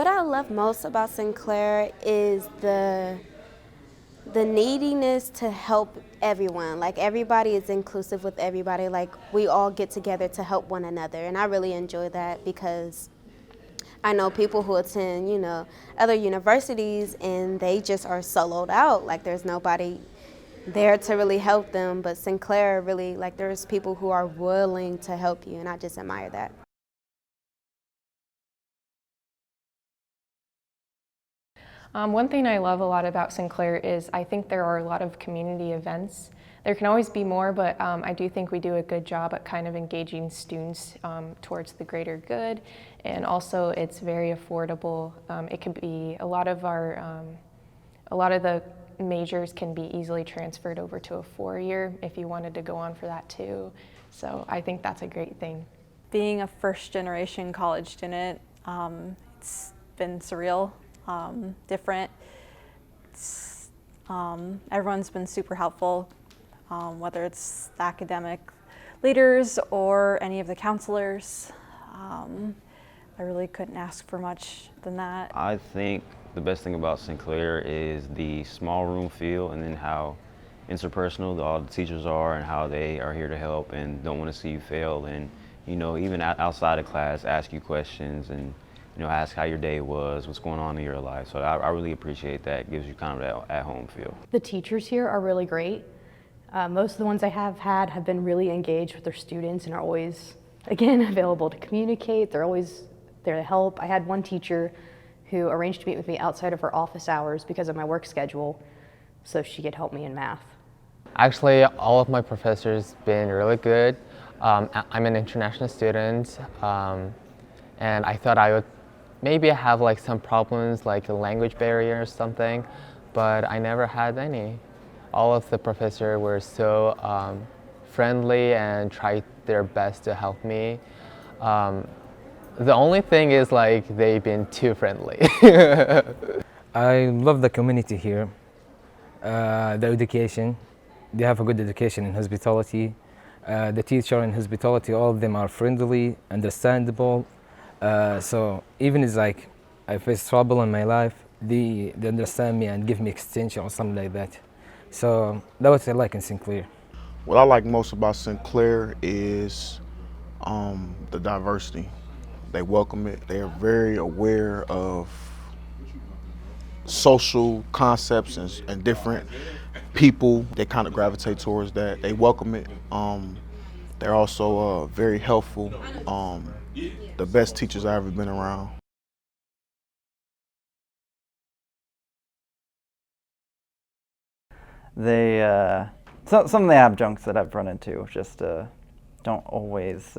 What I love most about Sinclair is the neediness to help everyone. Like, everybody is inclusive with everybody. Like, we all get together to help one another, and I really enjoy that because I know people who attend, other universities, and they just are soloed out. Like, there's nobody there to really help them, but Sinclair really, like, there's people who are willing to help you, and I just admire that. One thing I love a lot about Sinclair is I think there are a lot of community events. There can always be more, but I do think we do a good job at kind of engaging students towards the greater good, and also it's very affordable. It can be a lot of the majors can be easily transferred over to a 4-year if you wanted to go on for that too. So I think that's a great thing. Being a first-generation college student, it's been surreal. Different. Everyone's been super helpful, whether it's the academic leaders or any of the counselors. I really couldn't ask for much than that. I think the best thing about Sinclair is the small room feel, and then how interpersonal all the teachers are, and how they are here to help and don't want to see you fail, and even outside of class ask you questions and ask how your day was, what's going on in your life. So I really appreciate that. It gives you kind of that at-home feel. The teachers here are really great. Most of the ones I have had have been really engaged with their students and are always, again, available to communicate. They're always there to help. I had one teacher who arranged to meet with me outside of her office hours because of my work schedule, so she could help me in math. Actually, all of my professors been really good. I'm an international student, and I thought I would maybe have like some problems, like a language barrier or something, but I never had any. All of the professors were so friendly and tried their best to help me. The only thing is, like, they've been too friendly. I love the community here, the education. They have a good education in hospitality. The teacher in hospitality, all of them are friendly, understandable. So even if like I face trouble in my life, they understand me and give me extension or something like that. So that's what I like in Sinclair. What I like most about Sinclair is the diversity. They welcome it. They are very aware of social concepts and different people. They kind of gravitate towards that. They welcome it. They're also very helpful. The best teachers I've ever been around. Some of the adjuncts that I've run into just don't always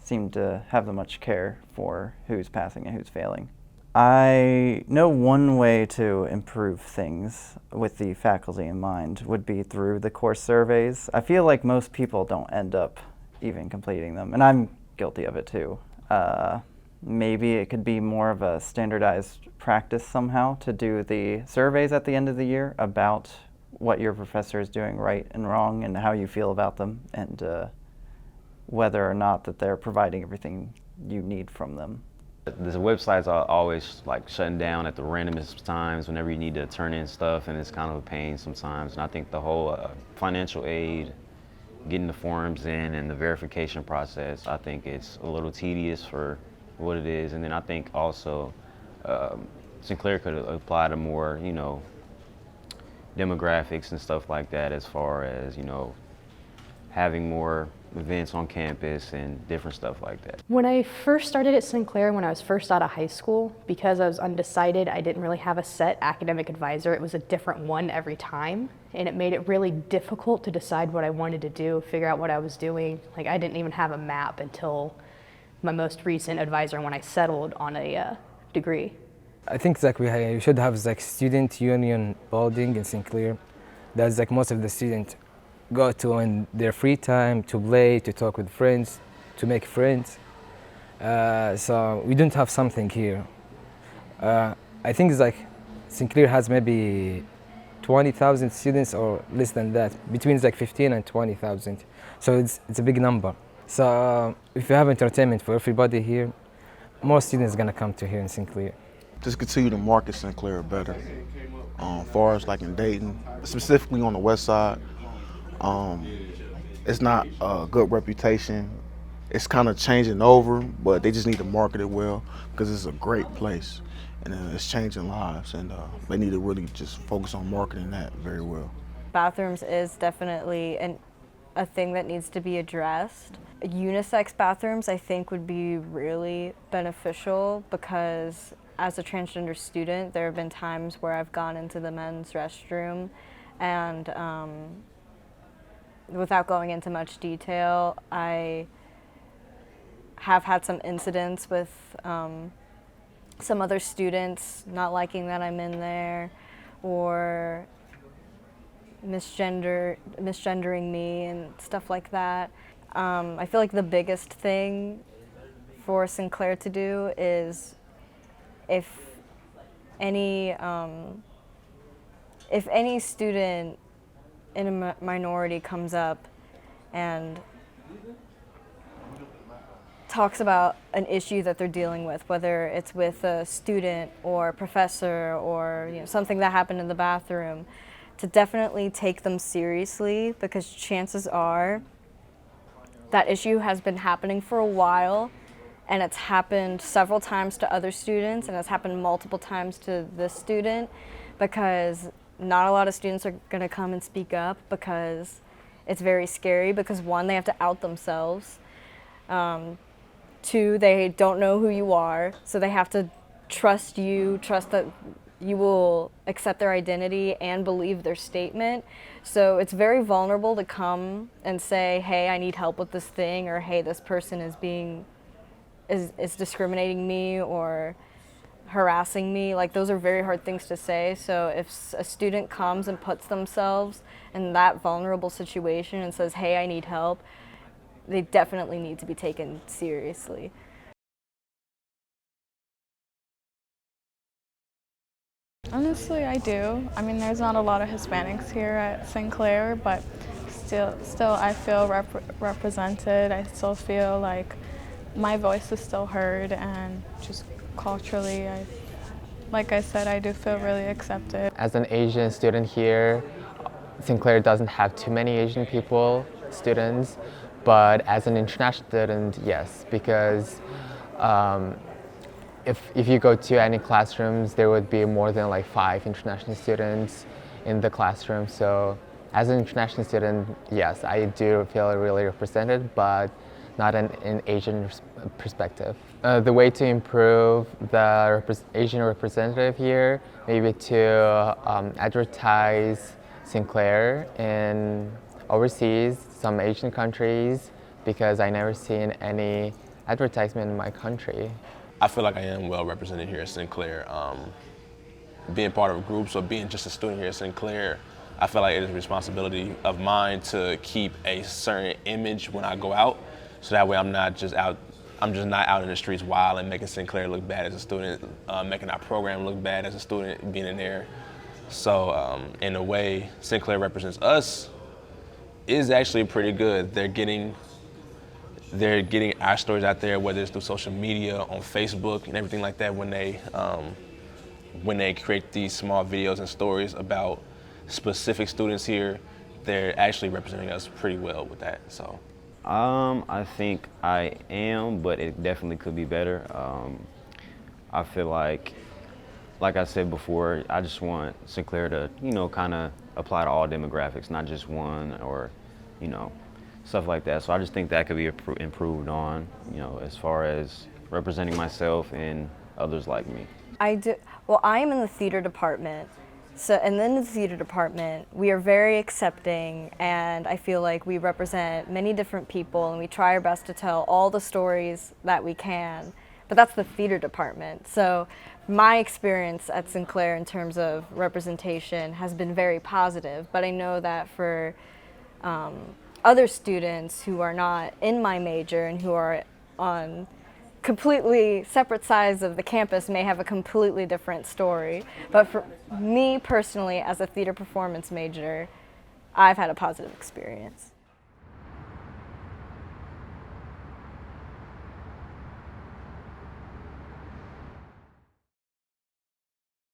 seem to have that much care for who's passing and who's failing. I know one way to improve things with the faculty in mind would be through the course surveys. I feel like most people don't end up even completing them, and I'm guilty of it too. Maybe it could be more of a standardized practice somehow to do the surveys at the end of the year about what your professor is doing right and wrong and how you feel about them, and whether or not that they're providing everything you need from them. The websites are always like shutting down at the randomest times whenever you need to turn in stuff, and it's kind of a pain sometimes. And I think the whole financial aid, getting the forms in, and the verification process, I think it's a little tedious for what it is. And then I think also Sinclair could apply to more, demographics and stuff like that, as far as, having more events on campus and different stuff like that. When I first started at Sinclair, when I was first out of high school, because I was undecided, I didn't really have a set academic advisor. It was a different one every time, and it made it really difficult to decide what I wanted to do, figure out what I was doing. Like, I didn't even have a map until my most recent advisor when I settled on a degree. I think like we should have like student union building in Sinclair. That's like most of the students go to in their free time to play, to talk with friends, to make friends. So we don't have something here. I think it's like Sinclair has maybe 20,000 students or less than that, between like 15 and 20,000. So it's a big number. So if you have entertainment for everybody here, more students gonna come to here in Sinclair. Just continue to market Sinclair better. Far as like in Dayton, specifically on the west side, it's not a good reputation. It's kind of changing over, but they just need to market it well because it's a great place and it's changing lives, and they need to really just focus on marketing that very well. Bathrooms is definitely a thing that needs to be addressed. Unisex bathrooms, I think, would be really beneficial because as a transgender student, there have been times where I've gone into the men's restroom and without going into much detail, I have had some incidents with some other students not liking that I'm in there or misgendering me and stuff like that. I feel like the biggest thing for Sinclair to do is if any student in a minority comes up and talks about an issue that they're dealing with, whether it's with a student or a professor or something that happened in the bathroom, to definitely take them seriously, because chances are that issue has been happening for a while and it's happened several times to other students and it's happened multiple times to this student, because not a lot of students are going to come and speak up because it's very scary, because one, they have to out themselves. Two, they don't know who you are, so they have to trust that you will accept their identity and believe their statement. So it's very vulnerable to come and say, hey, I need help with this thing, or hey, this person is discriminating me or harassing me. Like, those are very hard things to say. So if a student comes and puts themselves in that vulnerable situation and says, hey, I need help, they definitely need to be taken seriously. Honestly, I do. I mean, there's not a lot of Hispanics here at Sinclair, but still I feel represented. I still feel like my voice is still heard, and just culturally, like I said, I do feel really accepted. As an Asian student here, Sinclair doesn't have too many Asian students, but as an international student, yes, because if you go to any classrooms, there would be more than like 5 international students in the classroom. So as an international student, yes, I do feel really represented, but not in an Asian perspective. The way to improve the Asian representative here, maybe to advertise Sinclair in overseas, some Asian countries, because I never seen any advertisement in my country. I feel like I am well represented here at Sinclair. Being part of groups or being just a student here at Sinclair, I feel like it is a responsibility of mine to keep a certain image when I go out, so that way I'm just not out in the streets wild and making Sinclair look bad as a student, making our program look bad as a student being in there. So in a way, Sinclair represents us is actually pretty good. They're getting our stories out there, whether it's through social media, on Facebook and everything like that. When they create these small videos and stories about specific students here, they're actually representing us pretty well with that. So I think I am, but it definitely could be better. I feel like I said before, I just want Sinclair to, kind of apply to all demographics, not just one, or, stuff like that. So I just think that could be improved on, as far as representing myself and others like me. Well, I am in the theater department. And then in the theater department, we are very accepting, and I feel like we represent many different people, and we try our best to tell all the stories that we can. But that's the theater department. So my experience at Sinclair in terms of representation has been very positive, but I know that for other students who are not in my major and who are on completely separate sides of the campus may have a completely different story. But for me personally, as a theater performance major, I've had a positive experience.